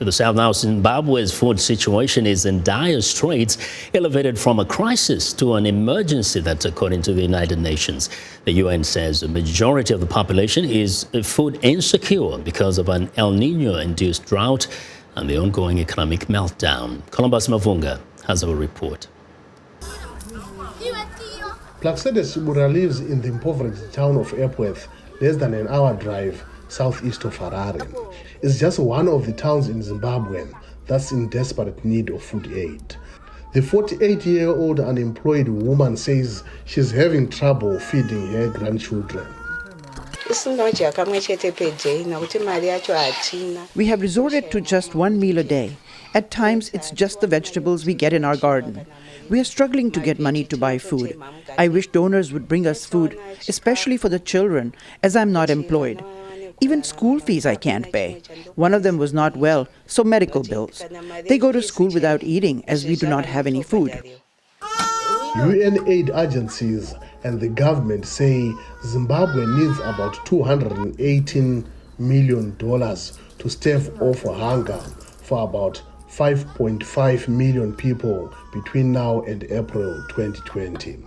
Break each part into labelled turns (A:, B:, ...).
A: To the south now, Zimbabwe's food situation is in dire straits, elevated from a crisis to an emergency. That's according to the United Nations. The UN says the majority of the population is food insecure because of an El Nino-induced drought and the ongoing economic meltdown. Mavhunga has a report.
B: Shibura lives in the impoverished town of Epworth, less than an hour drive southeast of Harare. It's just one of the towns in Zimbabwe that's in desperate need of food aid. The 48-year-old unemployed woman says she's having trouble feeding her grandchildren.
C: We have resorted to just one meal a day. At times, it's just the vegetables we get in our garden. We are struggling to get money to buy food. I wish donors would bring us food, especially for the children, as I'm not employed. Even school fees I can't pay. One of them was not well, so medical bills. They go to school without eating, as we do not have any food.
B: UN aid agencies and the government say Zimbabwe needs about $218 million to stave off hunger for about 5.5 million people between now and April 2020.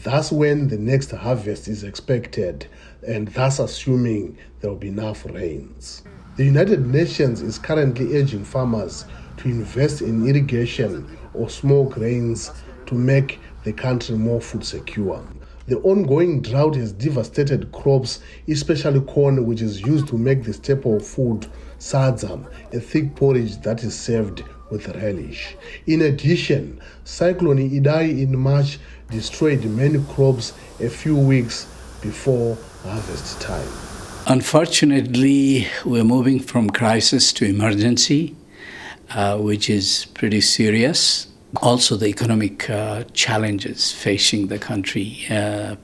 B: That's when the next harvest is expected, and that's assuming there will be enough rains. The United Nations is currently urging farmers to invest in irrigation or small grains to make the country more food secure. The ongoing drought has devastated crops, especially corn, which is used to make the staple food sadzam, a thick porridge that is served with relish. In addition, Cyclone Idai in March destroyed many crops a few weeks before harvest time.
D: Unfortunately, we're moving from crisis to emergency, which is pretty serious. Also, the economic challenges facing the country.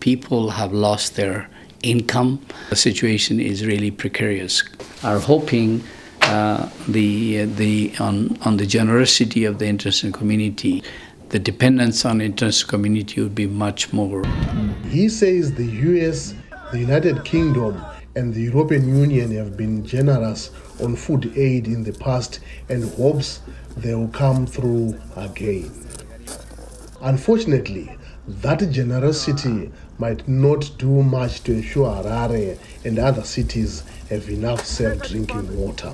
D: People have lost their income. The situation is really precarious. Are hoping on the generosity of the international community. The dependence on the international community would be much more.
B: He says the US, the United Kingdom, and the European Union have been generous on food aid in the past and hopes they will come through again. Unfortunately, that generosity might not do much to ensure Harare and other cities have enough safe drinking water.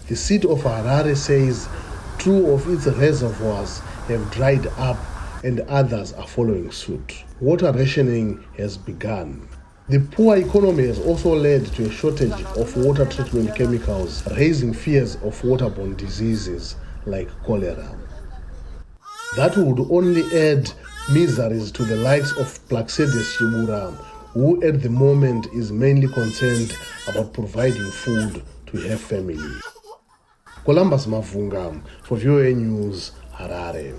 B: The city of Harare says 2 of its reservoirs have dried up and others are following suit. Water rationing has begun. The poor economy has also led to a shortage of water treatment chemicals, raising fears of waterborne diseases like cholera. That would only add miseries to the likes of Shibura, who at the moment is mainly concerned about providing food to her family. Mavhunga for VOA News, Harare.